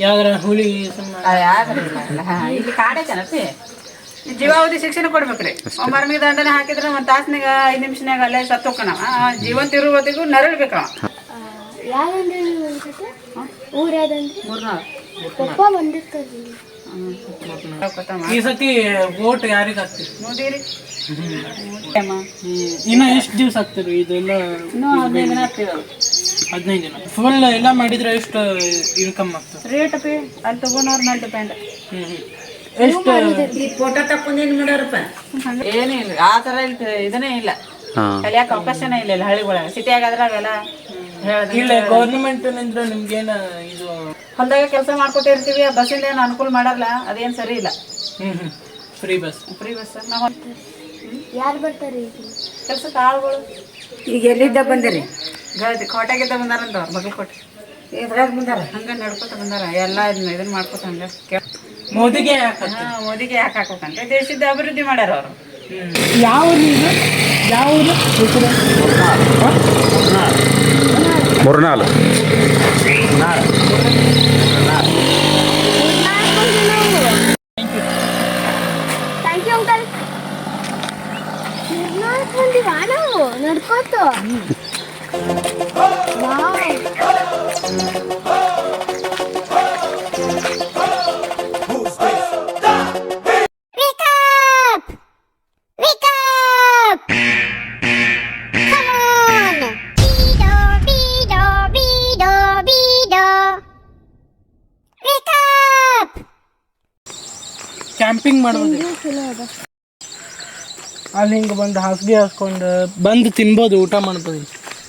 ಯಾವ್ದಾರ ಹುಳಿ ಇಲ್ಲಿ ಕಾಡೆ ಚೆನ್ನಪ್ಪಿ ಜೀವಾವಧಿ ಶಿಕ್ಷಣ ಕೊಡ್ಬೇಕ್ರಿ. ಮರಮಿಗೆ ದಂಡನೆ ಹಾಕಿದ್ರೆ ಒಂದು ತಾಸ್ನಾಗ 5 ನಿಮಿಷನಾಗ ಅಲ್ಲೇ ಸತ್ತು ಹೋಗ್ಕನವ. ಜೀವಂತ ಇರುವವರೆಗೂ ನರಳ್ಬೇಕವ. ಈ ಸತಿ ಓಟ್ ಯಾರಿಗೆ ಹಾಕ್ತೀರಿ? ಮೋದಿರಿ. ಇನ್ನ ಎಷ್ಟು ದಿವಸ ಆಗ್ತೀರಿ ಇದೆಲ್ಲ? 15 ದಿನ ಆಗ್ತೀವಿ. 15 ದಿನ ಫುಲ್ ಎಲ್ಲ ಮಾಡಿದ್ರೆ ಎಷ್ಟು ಇನ್ಕಮ್ ಆಗ್ತದೆ? ರೇಟ್ ಪಿ ಅಲ್ಲಿ ತಗೊಂಡವ್ರ ಮೇಲೆ ಡಿಪೆಂಡ್. ಎಷ್ಟು ಫೋಟೋ ತಕೊಂಡೇನು ಮಾಡೋರಪ್ಪ? ಏನಿಲ್ಲ ಆ ಥರ ಇದನ್ನೇ ಇಲ್ಲ, ಕಲಿಯಾಕ ಅವಕಾಶನೇ ಇಲ್ಲ ಹಳ್ಳಿಗಳಾಗ. ಸಿಟಿಯಾಗಾದ್ರೆ ಅವೆಲ್ಲ ಇಲ್ಲ. ಗೌರ್ಮೆಂಟ್ ನಿಂದ್ರೆ ನಿಮ್ಗೇನ ಇದು ಹೊಲ್ದಾಗ ಕೆಲಸ ಮಾಡ್ಕೊತಿರ್ತೀವಿ, ಬಸ್ಸಿಂದ ಏನು ಅನುಕೂಲ ಮಾಡಲ್ಲ, ಅದೇನು ಸರಿ ಇಲ್ಲ. ಫ್ರೀ ಬಸ್ ನಾವು ಯಾರು ಬರ್ತಾರೆ ಕೆಲ್ಸಕ್ಕೆ ಆಳುಗಳು? ಈಗ ಎಲ್ಲಿದ್ದ ಬಂದಿರಿ? ಕೋಟೆಗಿದ್ದ ಬಂದಾರಂತ ಬಗಲ್ಕೋಟೆ ಇದ್ರಾಗ ಬಂದಾರ. ಹಂಗ ನಡ್ಕೊತ ಬಂದಾರ ಎಲ್ಲ ಇದನ್ನ ಮಾಡ್ಕೊತ ಹಂಗ. ಮೋದಿಗೆ ಮೋದಿಗೆ ಯಾಕೆ ಹಾಕೋಕಂತ ದೇಶದ ಅಭಿವೃದ್ಧಿ ಮಾಡ್ಯಾರ ಅವರು. ಯಾವ ಮುರ್ನಾಲ್ ನಡ್ಕೋತ ಕ್ಯಾಂಪಿಂಗ್ ಮಾಡ್ಬೋದು. ಅಲ್ಲಿ ಹಿಂಗೆ ಬಂದು ಹಾಸಿಗೆ ಹಾಸ್ಕೊಂಡು ಬಂದು ತಿನ್ಬೋದು, ಊಟ ಮಾಡ್ಬೋದು.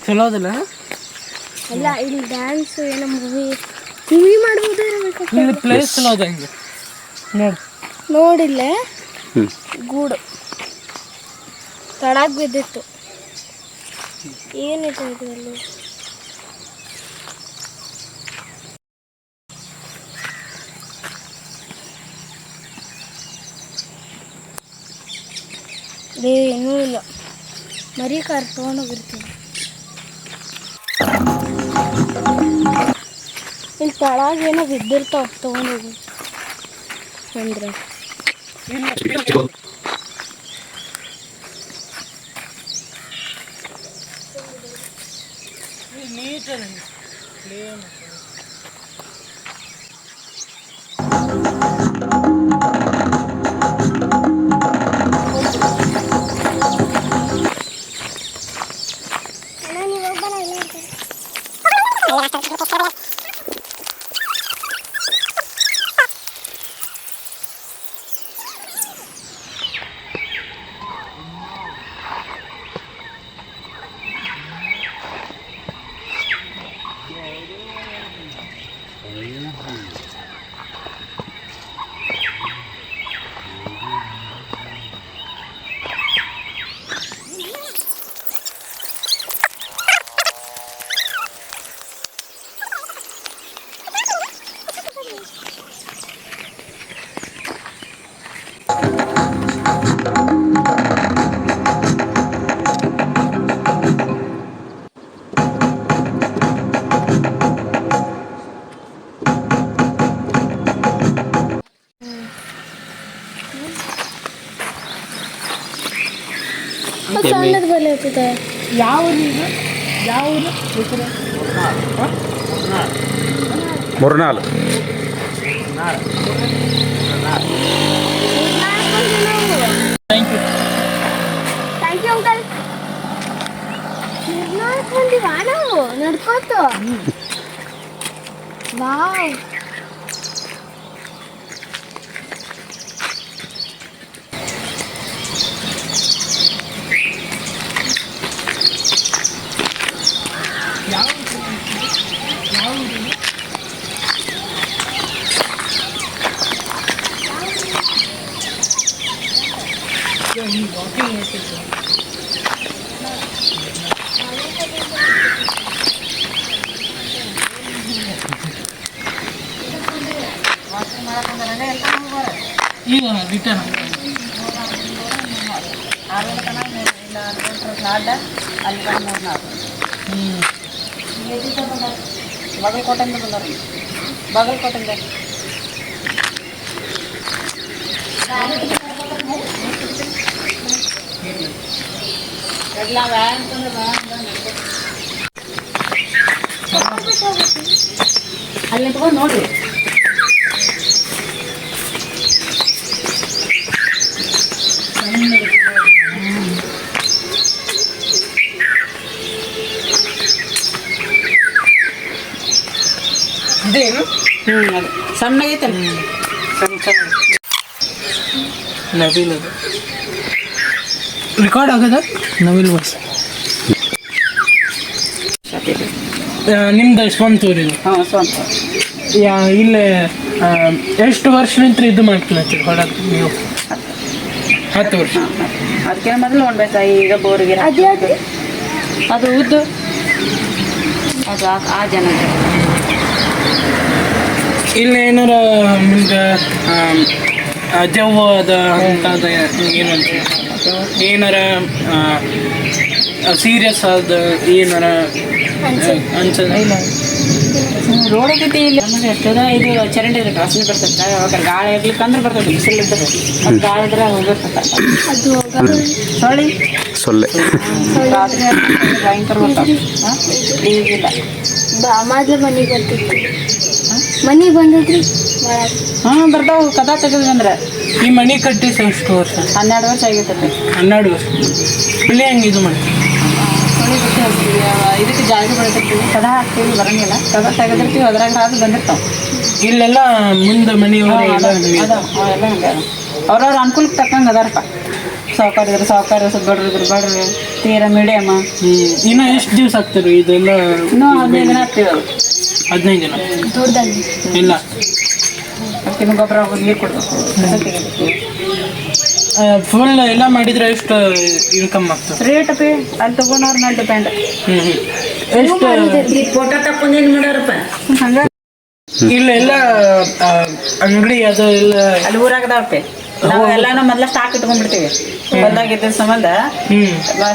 ಚಲೋ ಅದಲ್ಲ? ಅಲ್ಲ ಇಲ್ಲಿ ಡ್ಯಾನ್ಸ್ ಏನೋ ಮೂವಿ ಮಾಡ್ಬೋದು. ಇಲ್ಲಿ ಪ್ಲೇಸ್ ಚಲೋ ಅದ. ಹಿಂಗೆ ನೋಡಿಲ್ಲ ಗೂಡು ತಡಾಕ್ ಬಿದ್ದಿತ್ತು. ಏನಿದೆ ಇದರಲ್ಲಿ? ಏನೂ ಇಲ್ಲ, ಮರಿ ಕಾರ್ ತೊಗೊಂಡೋಗಿರ್ತೀವಿ. ಇಲ್ಲಿ ತಳಗ ಏನೋ ಬಿದ್ದಿರ್ತಾವ, ತೊಗೊಂಡೋಗಿ ಅಂದ್ರೆ ಸಣ್ಣದ ಬೆಲೆ ಇರ್ತದೆ. ಯಾವ ಮುರ್ನಾಲ್ ಥ್ಯಾಂಕ್ ಯು ಅಂಕಲ್. ಬಂದಿವಾ ನಾವು ನಡ್ಕೋತ? ವಾವ್, ಈಗ ರಿಟರ್ನ್ ಬಗಲ್ಕೋಟೆಯಿಂದ ಬಂದಾರ. ಬಾಗಲಕೋಟೆಯಿಂದ ಅಲ್ಲಿ ನಿಂತ್ಕೊಂಡು ನೋಡ್ರಿ. ಇದೇನು ಅದು ಸಣ್ಣಗೈತಲ್ಲ. ನವಿಲ್ ಅದು ರೆಕಾರ್ಡ್ ಆಗದ ನವಿಲ್ ವಾಯ್ಸ್. ನಿಮ್ದು ಸ್ವಂತೂರು ಇದು? ಹಾಂ ಸ್ವಂತ. ಇಲ್ಲೇ ಎಷ್ಟು ವರ್ಷಲಿಂತ್ರ ಇದು ಮಾಡ್ಕೊಳತ್ತೀರಿ ಹೊಡಕ್ಕೆ ನೀವು? 10 ವರ್ಷ. ಅದಕ್ಕೆ ಮೊದಲು ನೋಡ್ಬೇಕಾ ಈಗ ಬೋರಿಗೆ ಅದ್ಯಾವ್ದು? ಅದು ಉದ್ದು ಅದು ಆ ಜನ ಇಲ್ಲಿ ಏನಾರ ನಿಮ್ಗೆ ದೆವ್ವ ಅದ ಅಂತದ ಏನಂತ ಏನಾರ ಸೀರಿಯಸ್ ಆದ ಏನಾರ ಅನ್ಸದ? ಇಲ್ಲ ರೋಡ್ ಆಗೈತಿ ಇಲ್ಲಿ ನಮಗೆ ಎಷ್ಟದ ಇದು ಚರಂಡಿ ಇರುತ್ತೆ, ವಾಸನೆ ಬರ್ತೈತೆ. ಅವಾಗ ಗಾಳಿ ಇರ್ಲಿಕ್ಕೆ ಅಂದ್ರೆ ಬರ್ತೈತೆ, ಬಿಸಿಲು ಇದ್ರೆ ಅದು ಗಾಳಿ ಇದ್ರೆ ಹೋಗಿರ್ತೈತೆ. ಅದು ಸೊಳ್ಳಿ ಸೊಳ್ಳೆ ರಾತ್ರಿ ಭಯಂಕರ ಬರ್ತಾವೆ. ಈಗಿಲ್ಲ ಮೊದ್ಲು ಮನೆಗೆ ಬರ್ತಿತ್ತು. ಮನೆಗೆ ಬಂದದ್ರಿ ಹಾಂ ಬರ್ತಾವೆ. ಕದ ತೆಗೆದು ಅಂದ್ರೆ ಈ ಮನೆ ಕಟ್ಟಿ ಎಷ್ಟು ವರ್ಷ? 12 ವರ್ಷ ಆಗಿರ್ತೈತೆ. 12 ವರ್ಷ. ಇಲ್ಲಿ ಹೆಂಗೆ ಇದು ಮಾಡಿ? ಸೊಳ್ಳಿ ಬಟ್ಟೆ ಹಾಕ್ತೀವಿ, ಇದಕ್ಕೆ ಜಾಗ ಬೆಳೆದಿರ್ತೀವಿ, ಕದ ಹಾಕ್ತೀವಿ, ಬರಂಗಿಲ್ಲ. ಕದ ತೆಗೆದಿರ್ತೀವಿ, ಅದ್ರಾಗ ರಾತ್ರಿ ಬಂದಿರ್ತಾವೆ. ಇಲ್ಲೆಲ್ಲ ಮುಂದೆ ಮನೆಯವರು ಎಲ್ಲ ಅದ ಅವೆಲ್ಲ ಹಂಗೆ ಅವ್ರವ್ರ ಅನುಕೂಲಕ್ಕೆ ತಕ್ಕಂಗೆ ಅದಾರಪ್ಪ. ಸಾವುಕಾರ ಇದ್ರೆ ಸಾವುಕಾರ, ಬಡ್ರು ಇದ್ರೆ ಬಡ್ರು, ತೀರ ಮೀಡಿಯಮ್ಮ. ಇನ್ನು ಎಷ್ಟು ದಿವಸ ಆಗ್ತಿರು ಇದೆಲ್ಲ? ಇನ್ನೂ 15 ದಿನ ಆಗ್ತೀವಿ. ಅದು 15 ದಿನ ದೊಡ್ಡದಾಗಿ ಇಲ್ಲ. ಅದಕ್ಕೆ ಗೊಬ್ಬರ ನೀರು ಕೊಡ್ಬೇಕು, ಕಸ ತೆಗಿಬೇಕು. ಫುಲ್ ಎಲ್ಲ ಮಾಡಿದ್ರೆ ಎಷ್ಟು ಇನ್ಕಮ್ ಆಗ್ತದೆ? ರೇಟ್ ಪೇ ಅಲ್ಲಿ ತೊಗೊಂಡವ್ರ ಮೇಲೆ ಡಿಪೆಂಡ್. ಎಷ್ಟು ಈ ಫೋಟೋ ತಕ್ಕೊಂಡೇನು ಮಾಡ್ಯಾರಪ್ಪ? ಹಂಗೆ ಇಲ್ಲೆಲ್ಲ ಅಂಗಡಿ ಅದು ಎಲ್ಲ ಅಲ್ಲಿ ಊರಾಗದವ್ರಪ್ಪೆ. ನಾವು ಎಲ್ಲಾನು ಮೊದ್ಲ ಸ್ಟಾಕ್ ಇಟ್ಕೊಂಡ್ಬಿಡ್ತೀವಿ. ಬಂದಾಗಿದ್ದ ಸಂಬಂಧ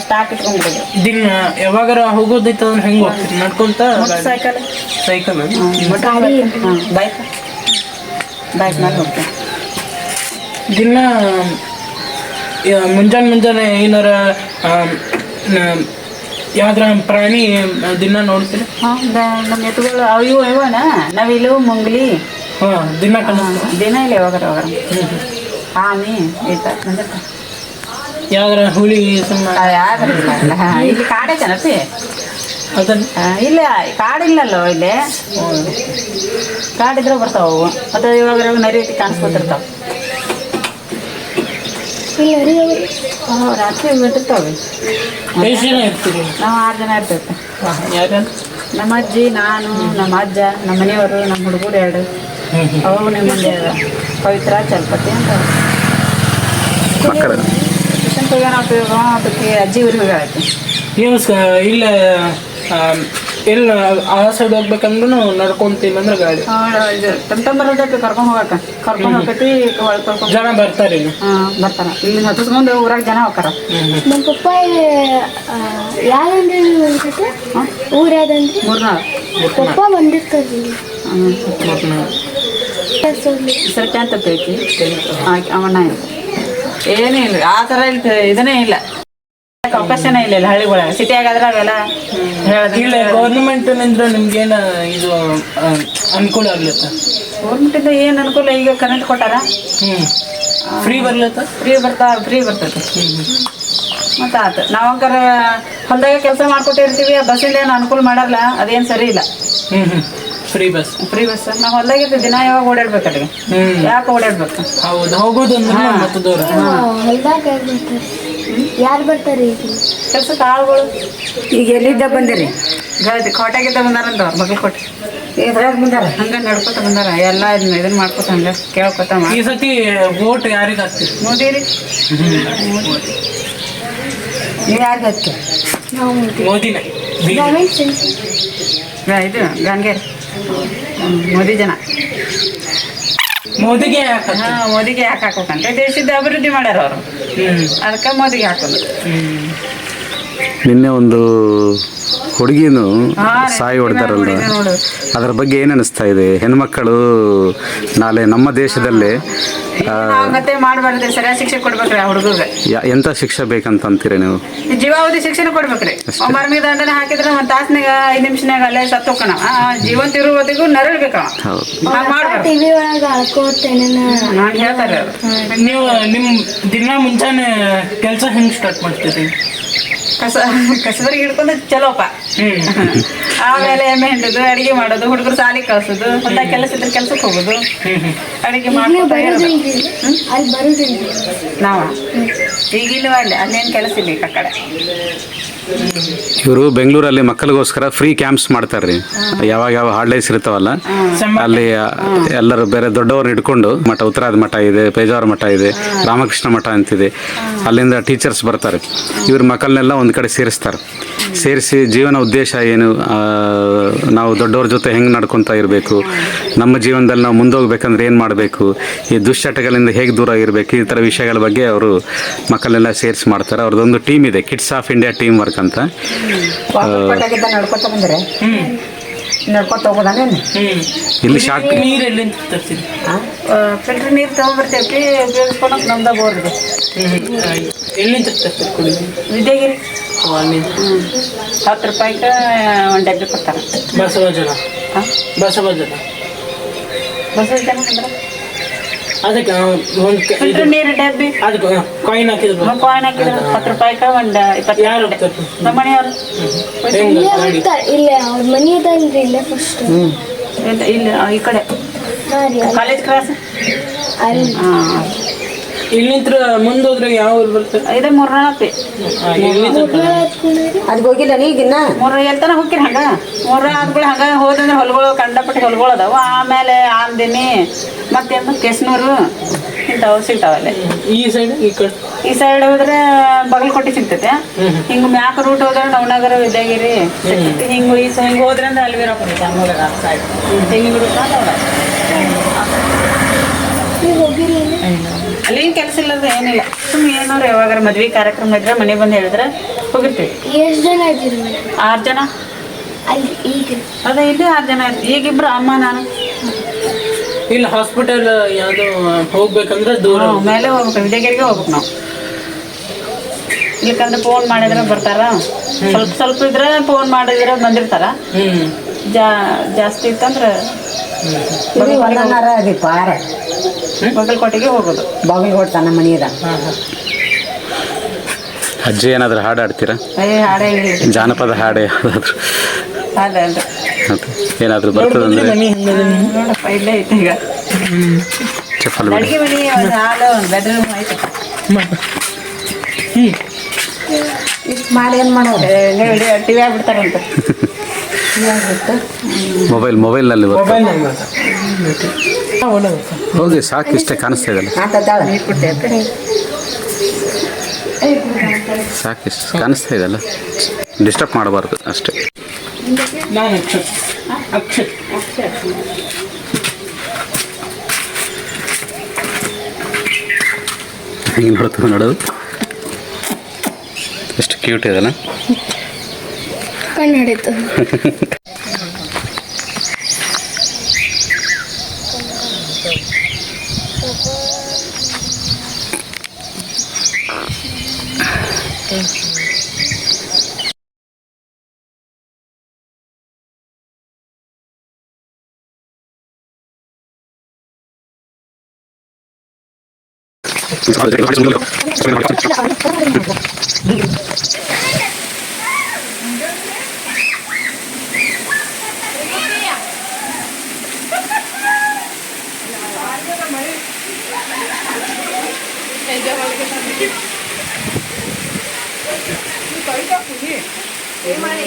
ಸ್ಟಾಕ್ ಇಟ್ಕೊಂಡ್ಬಿಡ್ತೀವಿ. ದಿನ ಯಾವಾಗಾರ ಹೋಗೋದೈತ ಹೆಂಗೆ ಹೋಗ್ತೀರಿ? ನಡ್ಕೊಂತ? ಸೈಕಲ್ ಸೈಕಲ್ ಬೈಕ್ ಬೈಕ್ ಮೇಲೆ ಹೋಗ್ತೀವಿ. ದಿನ ಮುಂಜಾನೆ ಏನಾರ ಯಾವ್ದಾರ ಪ್ರಾಣಿ ದಿನ ನೋಡ್ತೀರಿ? ಹಾಂ ನಮ್ಮ ಎತ್ತುಗಳು ಅವು ಇವನ ನವಿಲು ಮುಂಗ್ಲಿ ಹಾಂ ದಿನ ಕಾಣಿಸ್ತಾವ? ದಿನ ಇಲ್ಲ ಯಾವಾಗಾರ ಆಮಿ ಈತ ಯಾವ್ದಾರ ಹುಳಿ ಯಾವ್ದಿಲ್ಲ. ಇಲ್ಲಿ ಕಾಡೈತನಪ್ಪಿ ಅದನ್ನ ಇಲ್ಲ ಕಾಡಿಲ್ಲಲ್ಲೋ ಇಲ್ಲಿ. ಕಾಡಿದ್ರೆ ಬರ್ತಾವ ಮತ್ತು ಇವಾಗ ನರಿ ಕಾಣಿಸ್ಕೊತಿರ್ತಾವ. ರಾತ್ರಿ ಬಿಟ್ಟಿರ್ತಾವೆ. ಎಷ್ಟು ಜನ ಇರ್ತೀರಿ? ನಾವು 6 ಜನ ಇರ್ತೈತೆ. ಯಾರು? ನಮ್ಮ ಅಜ್ಜಿ, ನಾನು, ನಮ್ಮ ಅಜ್ಜ, ನಮ್ಮ ಮನೆಯವರು, ನಮ್ಮ ಹುಡುಗರು 2. ಅವು ನಿಮ್ಮಂದೆ ಪವಿತ್ರ ಚಲ್ಪತಿ ಅಂತ ಮಕ್ಕಳು ಅದಕ್ಕೆ ಅಜ್ಜಿ ಊರಿಗೆ ಹೋಗಾಯ್ತು. ನೀವು ಇಲ್ಲ ಎಲ್ಲ ಆ ಸೈಡ್ ಹೋಗ್ಬೇಕಂದ್ರೂ ನಡ್ಕೊಂತೀನಿ ಅಂದ್ರೆ ಗಾಡಿ ಇದು ಟಮ್ಟಂಬರದಕ್ಕೆ ಕರ್ಕೊಂಡು ಹೋಗೈತಿ. ಕರ್ಕೊಂಡು ಜನ ಬರ್ತಾರೆ ಇಲ್ಲಿ? ಹಾಂ ಬರ್ತಾರ. ಇಲ್ಲಿ ಹತ್ತಿಸ್ಕೊಂಡು ಊರಾಗ ಜನ ಹೋಗ್ತಾರ. ನಮ್ಮ ಪಪ್ಪ ಯಾರಂದ್ರೆ ಊರು ಯಾವ್ದಂದ್ರೆ 3 ಪಪ್ಪ ಬಂದಿರ್ತಾರೆ ಸರ್ 10th ಐತಿ. ಅವಣ್ಣ ಏನೇ ಇಲ್ಲ ಆ ಥರ ಇದನ್ನೇ ಇಲ್ಲ, ಅವಕಾಶನೇ ಇಲ್ಲ ಹಳ್ಳಿಗಳಾಗ. ಸಿಟಿ ಆಗಾದ್ರೆ ಅವೆಲ್ಲ ಇಲ್ಲ. ಗೌರ್ಮೆಂಟ್ನಿಂದ ನಿಮ್ಗೇನು ಇದು ಅನುಕೂಲ ಆಗ್ಲತ್ತ? ಗೌರ್ಮೆಂಟಿಂದ ಏನು ಅನುಕೂಲ? ಈಗ ಕರೆಂಟ್ ಕೊಟ್ಟಾರ, ಫ್ರೀ ಬರ್ಲತ್ತ? ಫ್ರೀ ಬರ್ತೈತೆ. ಮತ್ತು ಆತು ನಾವು ಅಂಕರ ಹೊಲದಾಗ ಕೆಲಸ ಮಾಡ್ಕೊಟ್ಟಿರ್ತೀವಿ. ಆ ಬಸ್ಸಿಂದ ಏನು ಅನುಕೂಲ ಮಾಡಲ್ಲ, ಅದೇನು ಸರಿ ಇಲ್ಲ. ಫ್ರೀ ಬಸ್ ನಾವು ಹೊಲದಾಗಿರ್ತೀವಿ. ದಿನ ಯಾವಾಗ ಓಡಾಡ್ಬೇಕಲ್ಲಿ? ಯಾಕೆ ಓಡಾಡ್ಬೇಕು? ಹೌದು, ಹೋಗೋದು ಅಂದ್ರೆ ಮತ್ತೆ ದೂರ. ಹೊಲ್ದಾಗ ಯಾರು ಬರ್ತಾರೆ ಈಗ ಕೆಲ್ಸಕ್ಕೆ ಆಳುಗಳು? ಈಗ ಎಲ್ಲಿದ್ದ ಬಂದಿರಿ? ಕೋಟೆಗಿದ್ದ ಬಂದಾರಂತ ಬಾಗಲಕೋಟೆ. ಇದ್ರಾಗ ಬಂದಾರ? ಹಂಗೆ ನಡ್ಕೊತ ಬಂದಾರ. ಎಲ್ಲ ಇದನ್ನ ಮಾಡ್ಕೊತ ಹಂಗೆ ಕೇಳ್ಕೊತ ಈ ಸತಿ ವೋಟ್ ಯಾರಿಗೆ ಹಾಕ್ತೀರಿ? ಮೋದಿರಿ. ನೀವು ಯಾರಿಗೆ ಹತ್ತಿ? ನಾವು ಮೋದಿನೇ. ಗವರ್ಮೆಂಟ್ ಇದು ಗಾಂಗೇರ್ ಮೋದಿ ಜನ. ಮೋದಿಗೆ ಯಾಕೆ? ಹಾಂ ಮೋದಿಗೆ ಯಾಕೆ ಹಾಕೋಕಂತ ದೇಶದ ಅಭಿವೃದ್ಧಿ ಮಾಡ್ಯಾರ ಅವರು, ಅದಕ್ಕೆ ಮೋದಿಗೆ ಹಾಕೋದು. ನಿನ್ನೆ ಒಂದು ಹುಡುಗಿನು ಹಾ, ಸಾಯಿ ಹೊಡೆದಾರಲ್ಲ, ಹೊಡಿದೆ ನೋಡು. ಅದರ ಬಗ್ಗೆ ಏನು ಅನಿಸ್ತಾ ಇದೆ? ಹೆಣ್ಮಕ್ಕಳು ನಾಳೆ ನಮ್ಮ ದೇಶದಲ್ಲೇ ಮತ್ತೆ ಮಾಡಬಾರ್ದು, ಸರಿಯಾದ ಶಿಕ್ಷೆ ಕೊಡ್ಬೇಕ್ರಿ ಆ ಹುಡುಗಗೆ. ಎಂಥ ಶಿಕ್ಷೆ ಬೇಕಂತ ಅಂತೀರಿ ನೀವು? ಜೀವಾವಧಿ ಶಿಕ್ಷೆನ ಕೊಡ್ಬೇಕ್ರಿ. ಮರ್ಮಿಗೆ ದಂಡನೆ ಹಾಕಿದ್ರೆ ಒಂದ್ ತಾಸ್ನಾಗ 5 ನಿಮಿಷನಾಗ ಅಲ್ಲೇ ಸತ್ತು ಹೋಗ್ಕಣವ. ಜೀವಂತ ಇರುವವರೆಗೂ ನರಳ್ಬೇಕವ. ಮಾಡ್ಬಾರ್ದು. ಟಿವಿ ಒಳಗೆ ಅಳ್ಕೋತೇನೆ ನಾನು ಹೇಳ್ತಾರೆ ಅವ್ರು. ನೀವು ನಿಮ್ಮ ದಿನ ಮುಂಚಾನೆ ಕೆಲಸ ಹೆಂಗೆ ಸ್ಟಾರ್ಟ್ ಮಾಡ್ತೀರಿ? ಕಸಬರಿಗೆ ಹಿಡ್ಕೊಂಡು ಚಲೋಪ. ಆಮೇಲೆ ಎಮ್ಮೆ ಹಿಂಡೋದು, ಅಡಿಗೆ ಮಾಡೋದು, ಹುಡುಗರು ಸಾಲಿಗೆ ಕಳ್ಸೋದು, ಹೊಲ ಕೆಲಸ ಇದ್ರೆ ಕೆಲ್ಸಕ್ಕೆ ಹೋಗೋದು, ಅಡಿಗೆ ಮಾಡ್ಕೊತಾ ಇರೋದು. ಅಲ್ಲಿ ಬರುದಿಲ್ಲ. ನಾವ ಈಗಿಲ್ಲ ಅಲ್ಲಿ ಅಲ್ಲೇನು ಕೆಲಸ ಇಲ್ಲ ಆ ಕಡೆ. ಇವರು ಬೆಂಗಳೂರಲ್ಲಿ ಮಕ್ಕಳಿಗೋಸ್ಕರ ಫ್ರೀ ಕ್ಯಾಂಪ್ಸ್ ಮಾಡ್ತಾರ್ರಿ. ಯಾವಾಗ ಯಾವ ಹಾಲಿಡೇಸ್ ಇರ್ತಾವಲ್ಲ ಅಲ್ಲಿ ಎಲ್ಲರೂ ಬೇರೆ ದೊಡ್ಡವ್ರನ್ನ ಹಿಡ್ಕೊಂಡು ಮಠ, ಉತ್ತರಾದ ಮಠ ಇದೆ, ಪೇಜಾವರ ಮಠ ಇದೆ, ರಾಮಕೃಷ್ಣ ಮಠ ಅಂತಿದೆ, ಅಲ್ಲಿಂದ ಟೀಚರ್ಸ್ ಬರ್ತಾರೆ. ಇವ್ರ ಮಕ್ಕಳನ್ನೆಲ್ಲ ಒಂದು ಕಡೆ ಸೇರಿಸಿ ಜೀವನ ಉದ್ದೇಶ ಏನು, ನಾವು ದೊಡ್ಡವ್ರ ಜೊತೆ ಹೆಂಗೆ ನಡ್ಕೊತಾ ಇರಬೇಕು, ನಮ್ಮ ಜೀವನದಲ್ಲಿ ನಾವು ಮುಂದೋಗ್ಬೇಕಂದ್ರೆ ಏನು ಮಾಡಬೇಕು, ಈ ದುಶ್ಚಟಗಳಿಂದ ಹೇಗೆ ದೂರ ಇರಬೇಕು, ಈ ಥರ ವಿಷಯಗಳ ಬಗ್ಗೆ ಅವರು ಮಕ್ಕಳನ್ನೆಲ್ಲ ಸೇರಿಸಿ ಮಾಡ್ತಾರೆ. ಅವ್ರದ್ದೊಂದು ಟೀಮ್ ಇದೆ, kids of India team work ಅಂತ. ನಡ್ಕೊತ ಬಂದ್ರೆ ನಡ್ಕೊತ ಹೋಗೋದಾನೇನು? ಇಲ್ಲಿ ಶಾಕ್ ನೀರು ಎಲ್ಲಿಂದ ತರ್ತೀರಿ? ಫಿಲ್ಟರ್ ನೀರು ತೊಗೊಂಡ್ಬರ್ತೇವೆ, ಉಪಯೋಗಿಸ್ಕೊಳಕ್ ನಮ್ದ ಬೋರ್ ಇದೆ. ಎಲ್ಲಿಂದ ತರ್ತೀರಿ ಕುಡಿ? ವಿದ್ಯಾಗಿರಿ ಅಲ್ಲಿಂದ 10 ರೂಪಾಯಿಗೆ ಒಂದು ಡಬ್ಬಿ ಕೊಡ್ತಾರೆ. ಬಸವ ಜನ ಬಸ್ ಜನ ಅಂದ್ರೆ ಅದಕ್ಕೆ ಒಂದು ಫಿಲ್ಟರ್ ನೀರು ಡಬ್ಬಿ ಅದಕ್ಕೆ ಕಾಯಿನ್ ಹಾಕಿದ್ರು. ಕಾಯಿನ್ ಹಾಕಿದ್ರೆ 10 ರೂಪಾಯಿಗೆ ಒಂದು 20. ಯಾರು ಹೋಗ್ತಾರೆ? ನಮ್ಮ ಮನೆಯವರು ಹೆಂಗೆ ಹೋಗ್ತಾರೆ. ಇಲ್ಲೇ ಅವ್ರ ಮನೆ ಇದಲ್ರಿ, ಇಲ್ಲೇ ಫಸ್ಟ್ ಇಲ್ಲ ಈ ಕಡೆ ಹಾಂ ರೀ ಕಾಲೇಜ್ ಕ್ರಾಸ್. ಅಲ್ಲಿ ಇಲ್ಲಿಂತ್ರ ಮುಂದೋದ್ರೆ ಯಾವ ಊರು ಬರ್ತದೆ? ಇದೆ ಮೂರ್ನಾಲ್ಕು ಅದಕ್ಕೆ ಹೋಗಿಲ್ಲ ನೀಗಿನ್ನ? ಮೂರ ಎಲ್ತನ ಹೋಗಿರಿ ಹಂಗ. ಮೂರ ಆದ್ಗಳು ಹಂಗ ಹೋದಂದ್ರೆ ಹೊಲಗಳು ಕಂಡಪಟ್ಟಿ ಹೊಲಗಳು ಅದಾವ. ಆಮೇಲೆ ಆಂದಿನಿ ಮತ್ತೇನು ಕೆಸ್ನೂರು ಇಂಥವು ಸಿಗ್ತಾವಲ್ಲೇ. ಈ ಸೈಡ್ ಈ ಕಡೆ ಈ ಸೈಡ್ ಹೋದ್ರೆ ಬಗಲ್ಕೋಟೆ ಸಿಗ್ತೈತೆ. ಹಿಂಗ ಮ್ಯಾಕ ರೂಟ್ ಹೋದ್ರೆ ನವನಗರ, ವಿದ್ಯಾಗಿರಿ ಸಿಗ್ತೈತಿ. ಹಿಂಗ ಹಿಂಗೆ ಹೋದ್ರೆ ಅಂದ್ರೆ ಅಲ್ವೀರ ಸೈಡ್ ಹಿಂಗೆ ರೂಟ್ ನೀವು ಹೋಗಿರಿ ಅಲ್ಲೇನು ಕೆಲಸ ಇಲ್ಲದ ಏನಿಲ್ಲ. ಸುಮ್ಮನೆ ಏನಾರು ಯಾವಾಗಾರ ಮದ್ವೆ ಕಾರ್ಯಕ್ರಮ ಇದ್ರೆ ಮನೆ ಬಂದು ಹೇಳಿದ್ರೆ ಹೋಗಿರ್ತೀವಿ. ಎಷ್ಟು ಜನ ಇದ್ದೀರಿ? 6 ಜನ. ಅಲ್ಲಿ ಈಗ ಅದೇ ಇಲ್ಲಿ 6 ಜನ ಇರ್ತೀವಿ. ಈಗಿಬ್ರು ಅಮ್ಮ ನಾನು. ಇಲ್ಲ ಹಾಸ್ಪಿಟಲ್ ಯಾವುದು ಹೋಗ್ಬೇಕಂದ್ರೆ ದೂರ ಮೇಲೆ ಹೋಗ್ಬೇಕು, ವಿದ್ಯಾಗಿರಿಗೆ ಹೋಗ್ಬೇಕು ನಾವು. ಇಲ್ಲಕಂದ್ರೆ ಫೋನ್ ಮಾಡಿದ್ರೆ ಬರ್ತಾರ. ಸ್ವಲ್ಪ ಇದ್ರೆ ಫೋನ್ ಮಾಡಿದ್ರೆ ಬಂದಿರ್ತಾರ. ಜಾಸ್ತಿ ಇತ್ತಂದ್ರೆ ಅದಿ ಪಾರ ಬಗಲ್ಕೋಟೆಗೆ ಹೋಗೋದು. ಬಾಗಿಲು ಕೊಡ್ತಾನ ಮನೆಯದ. ಅಜ್ಜಿ ಏನಾದರೂ ಹಾಡು ಆಡ್ತೀರಾ? ಹಾಡೇ ಜಾನಪದ ಹಾಡು ಯಾವುದಾದ್ರು ಅದೇ ಏನಾದರೂ ಬರ್ತದಂದ್ರೆ? ಮನೆ ಹಂಗದ ನೋಡಪ್ಪ ಇಲ್ಲೇ ಐತೆ ಈಗ ಚಪ್ಪಲ್ ಬಿಡಿ. ಅಡುಗೆ ಮನೆ, ಒಂದು ಹಾಲು, ಒಂದು ಬೆಡ್ರೂಮ್ ಐತೆ. ಇಷ್ಟು ಮಾಡಿ ಏನು ಮಾಡೋದು? ಹೇಳಿ ಟಿವಿ ಆಗ್ಬಿಡ್ತಾರಂತ. ಮೊಬೈಲ್ನಲ್ಲಿ ಮೊಬೈಲ್ ಹೋಗಿ ಸಾಕು, ಇಷ್ಟೇ ಕಾಣಿಸ್ತಾ ಇದೆಯಲ್ಲ, ಸಾಕಿಷ್ಟು ಕಾಣಿಸ್ತಾ ಇದೆಯಲ್ಲ, ಡಿಸ್ಟರ್ಬ್ ಮಾಡಬಾರ್ದು ಅಷ್ಟೇ. ನಾನು ಅಕ್ಷಯ್ ಹಿಂಗೆ ನೋಡೋದು ಎಷ್ಟು ಕ್ಯೂಟ್ ಇದೆಲ್ಲ. ಕಣ್ಣು ಹಿಡಿತು. ಏ ಮಾಡಿ